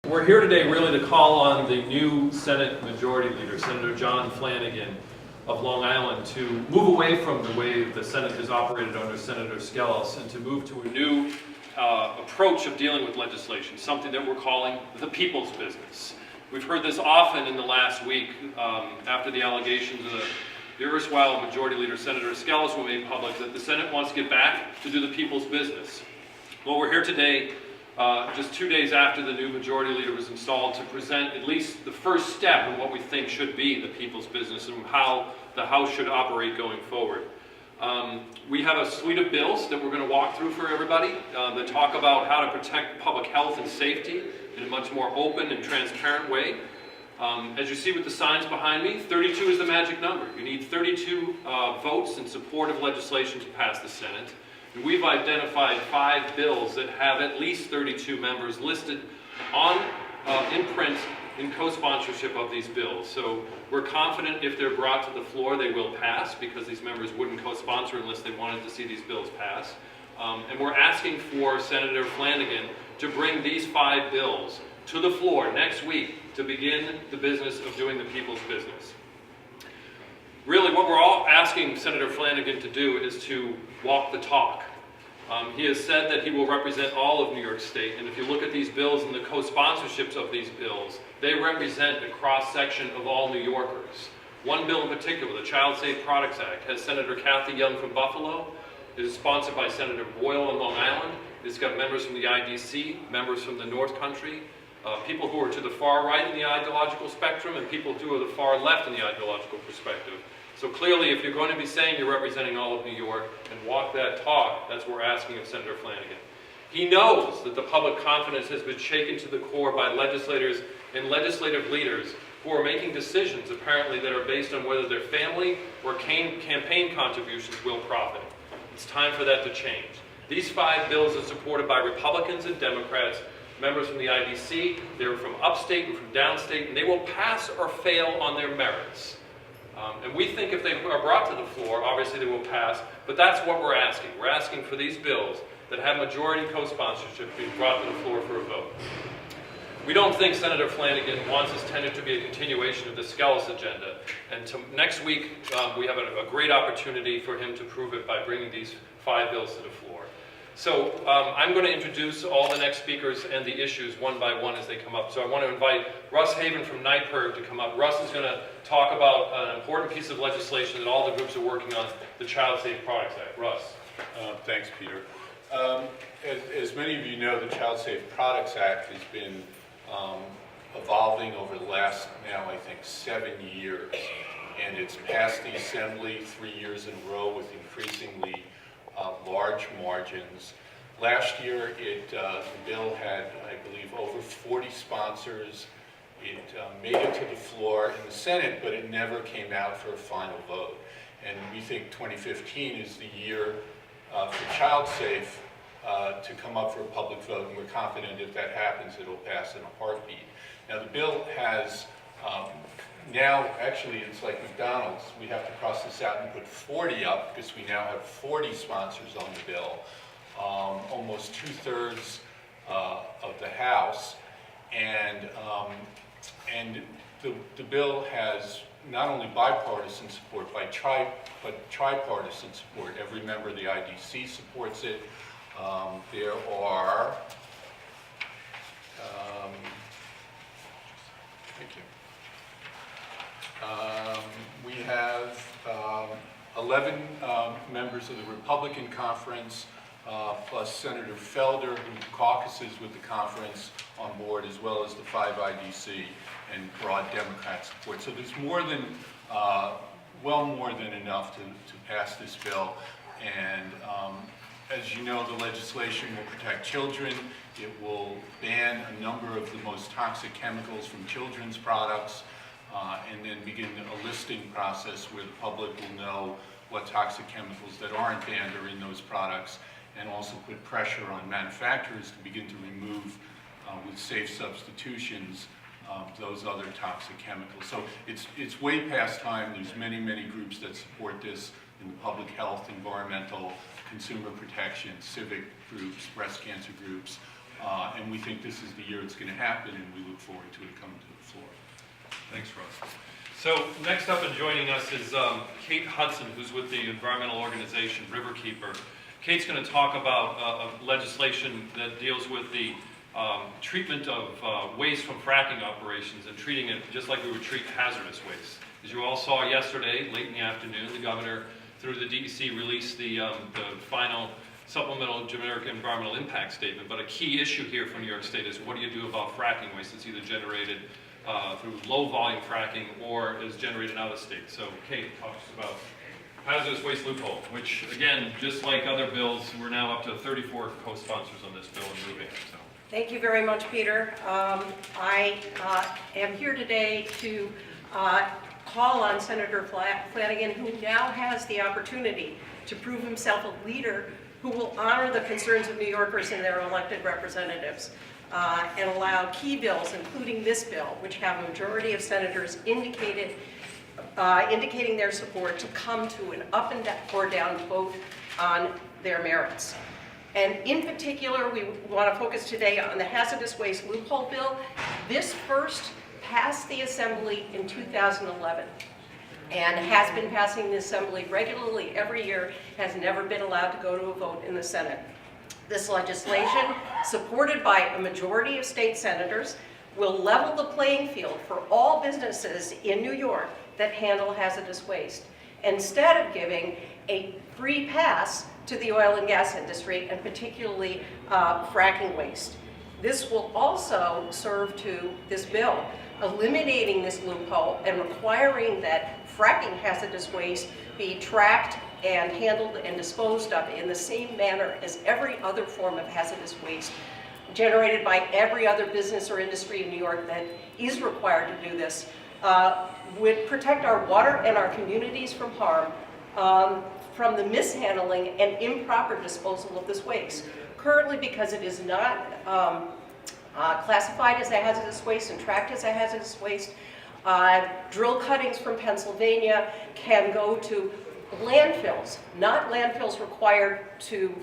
We're here today really to call on the new Senate Majority Leader, Senator John Flanagan of Long Island, to move away from the way the Senate has operated under Senator Skelos and to move to a new approach of dealing with legislation, something that we're calling the people's business. We've heard this often in the last week after the allegations of the erstwhile Majority Leader Senator Skelos were made public that the Senate wants to get back to do the people's business. Well, we're here today just 2 days after the new Majority Leader was installed to present at least the first step in what we think should be the people's business and how the House should operate going forward. We have a suite of bills that we're going to walk through for everybody that talk about how to protect public health and safety in a much more open and transparent way. As you see with the signs behind me, 32 is the magic number. You need 32 votes in support of legislation to pass the Senate. And we've identified 5 bills that have at least 32 members listed on in print in co-sponsorship of these bills. So we're confident if they're brought to the floor they will pass, because these members wouldn't co-sponsor unless they wanted to see these bills pass. And we're asking for Senator Flanagan to bring these 5 bills to the floor next week to begin the business of doing the people's business. Really, what we're all asking Senator Flanagan to do is to walk the talk. He has said that he will represent all of New York State, and if you look at these bills and the co-sponsorships of these bills, they represent a cross-section of all New Yorkers. One bill in particular, the Child Safe Products Act, has Senator Kathy Young from Buffalo. It is sponsored by Senator Boyle on Long Island. It's got members from the IDC, members from the North Country, people who are to the far right in the ideological spectrum, and people who are the far left in the ideological perspective. So clearly, if you're going to be saying you're representing all of New York and walk that talk, that's what we're asking of Senator Flanagan. He knows that the public confidence has been shaken to the core by legislators and legislative leaders who are making decisions, apparently, that are based on whether their family or campaign contributions will profit. It's time for that to change. These 5 bills are supported by Republicans and Democrats, members from the IDC, they're from upstate and from downstate, and they will pass or fail on their merits. And we think if they are brought to the floor, obviously they will pass, but that's what we're asking. We're asking for these bills that have majority co-sponsorship be brought to the floor for a vote. We don't think Senator Flanagan wants his tenure to be a continuation of the Skelos agenda, and next week we have a great opportunity for him to prove it by bringing these 5 bills to the floor. So I'm going to introduce all the next speakers and the issues one by one as they come up. So I want to invite Russ Haven from NYPIRG to come up. Russ is going to talk about an important piece of legislation that all the groups are working on, the Child Safe Products Act. Russ. Thanks, Peter. As many of you know, the Child Safe Products Act has been evolving over the last, now I think, 7 years. And it's passed the Assembly 3 years in a row with increasingly large margins. Last year, the bill had, I believe, over 40 sponsors. It made it to the floor in the Senate, but it never came out for a final vote. And we think 2015 is the year for Child Safe to come up for a public vote, and we're confident if that happens, it'll pass in a heartbeat. Now, the bill has now, actually, it's like McDonald's. We have to cross this out and put 40 up because we now have 40 sponsors on the bill, almost 2/3 of the House. And the bill has not only bipartisan support, but tripartisan support. Every member of the IDC supports it. There are, thank you. We have 11 members of the Republican conference, plus Senator Felder, who caucuses with the conference, on board, as well as the 5 IDC and broad Democrat support. So there's more than, well more than enough to pass this bill. And as you know, the legislation will protect children. It will ban a number of the most toxic chemicals from children's products. And then begin a listing process where the public will know what toxic chemicals that aren't banned are in those products, and also put pressure on manufacturers to begin to remove, with safe substitutions, those other toxic chemicals. So it's way past time. There's many, many groups that support this in the public health, environmental, consumer protection, civic groups, breast cancer groups, And we think this is the year it's going to happen, and we look forward to it coming to the floor. Thanks, Russ. So next up and joining us is Kate Hudson, who's with the environmental organization Riverkeeper. Kate's going to talk about legislation that deals with the treatment of waste from fracking operations and treating it just like we would treat hazardous waste. As you all saw yesterday, late in the afternoon, the governor, through the DEC, released the final supplemental generic environmental impact statement. But a key issue here for New York State is what do you do about fracking waste that's either generated through low volume fracking or is generated out of state. So Kate talks about hazardous waste loophole, which again, just like other bills, we're now up to 34 co-sponsors on this bill and moving. So. Thank you very much, Peter. I am here today to call on Senator Flanagan, who now has the opportunity to prove himself a leader who will honor the concerns of New Yorkers and their elected representatives and allow key bills, including this bill, which have a majority of senators indicating their support, to come to an up and or down vote on their merits. And in particular, we want to focus today on the hazardous waste loophole bill. This first passed the Assembly in 2011 and has been passing the Assembly regularly every year, has never been allowed to go to a vote in the Senate. This legislation, supported by a majority of state senators, will level the playing field for all businesses in New York that handle hazardous waste, instead of giving a free pass to the oil and gas industry, and particularly fracking waste. This will also serve to this bill, eliminating this loophole and requiring that fracking hazardous waste be tracked and handled and disposed of in the same manner as every other form of hazardous waste generated by every other business or industry in New York that is required to do this, would protect our water and our communities from harm from the mishandling and improper disposal of this waste. Currently, because it is not classified as a hazardous waste and tracked as a hazardous waste, drill cuttings from Pennsylvania can go to landfills, not landfills required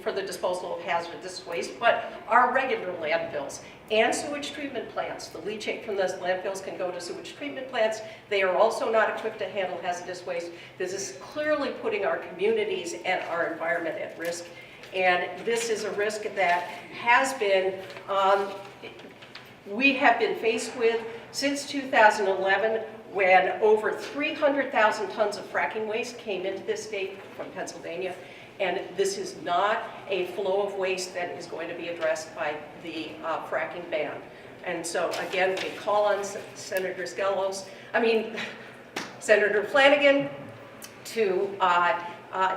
for the disposal of hazardous waste, but our regular landfills and sewage treatment plants. The leachate from those landfills can go to sewage treatment plants. They are also not equipped to handle hazardous waste. This is clearly putting our communities and our environment at risk. And this is a risk that has been, we have been faced with since 2011, when over 300,000 tons of fracking waste came into this state from Pennsylvania. And this is not a flow of waste that is going to be addressed by the fracking ban. And so again, we call on Senator Flanagan to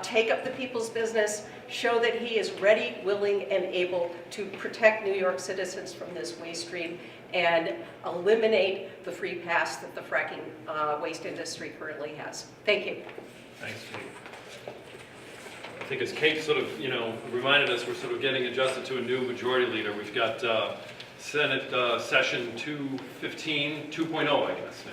take up the people's business, show that he is ready, willing, and able to protect New York citizens from this waste stream and eliminate the free pass that the fracking waste industry currently has. Thank you. Thanks, Kate. I think as Kate sort of, reminded us, we're sort of getting adjusted to a new majority leader. We've got Senate Session 215, 2.0, I guess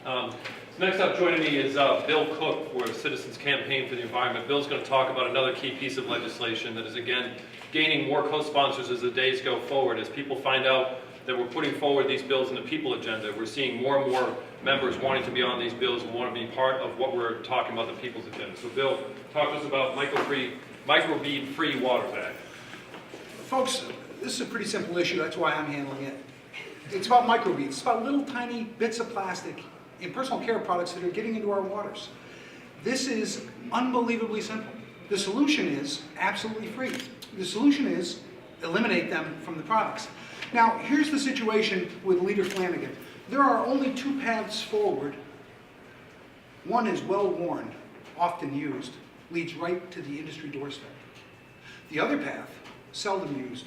now. Next up joining me is Bill Cook for Citizens Campaign for the Environment. Bill's going to talk about another key piece of legislation that is, again, gaining more co-sponsors as the days go forward. As people find out that we're putting forward these bills in the people agenda, we're seeing more and more members wanting to be on these bills and want to be part of what we're talking about, the people's agenda. So Bill, talk to us about microbead-free water bag. Folks, this is a pretty simple issue. That's why I'm handling it. It's about microbeads. It's about little tiny bits of plastic in personal care products that are getting into our waters. This is unbelievably simple. The solution is absolutely free. The solution is eliminate them from the products. Now, here's the situation with Leader Flanagan. There are only two paths forward. One is well-worn, often used, leads right to the industry doorstep. The other path, seldom used,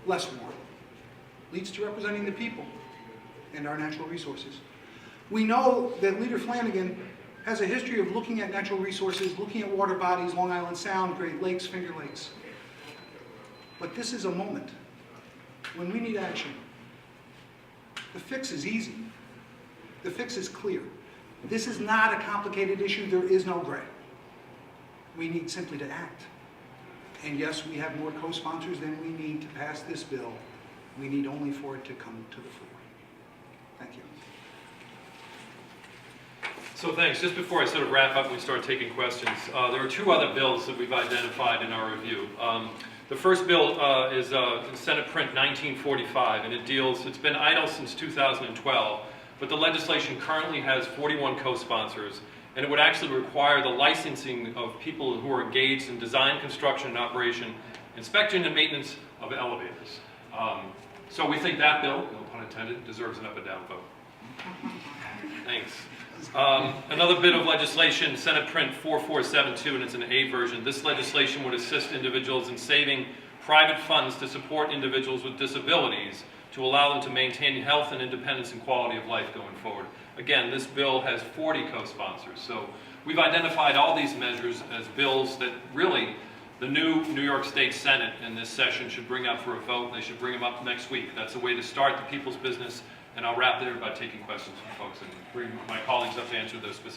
less worn, leads to representing the people and our natural resources. We know that Leader Flanagan has a history of looking at natural resources, looking at water bodies, Long Island Sound, Great Lakes, Finger Lakes. But this is a moment when we need action. The fix is easy. The fix is clear. This is not a complicated issue. There is no gray. We need simply to act. And yes, we have more co-sponsors than we need to pass this bill We need only for it to come to the floor. Thank you. So thanks. Just before I sort of wrap up and we start taking questions, there are two other bills that we've identified in our review. The first bill is in Senate Print 1945, and it's been idle since 2012, but the legislation currently has 41 co-sponsors, and it would actually require the licensing of people who are engaged in design, construction, and operation, inspection, and maintenance of elevators. So we think that bill, no pun intended, deserves an up and down vote. Thanks. Another bit of legislation, Senate Print 4472, and it's an A version. This legislation would assist individuals in saving private funds to support individuals with disabilities to allow them to maintain health and independence and quality of life going forward. Again, this bill has 40 co-sponsors. So we've identified all these measures as bills that really the new New York State Senate in this session should bring up for a vote. They should bring them up next week. That's a way to start the people's business. And I'll wrap there by taking questions from folks and bring my colleagues up to answer those specific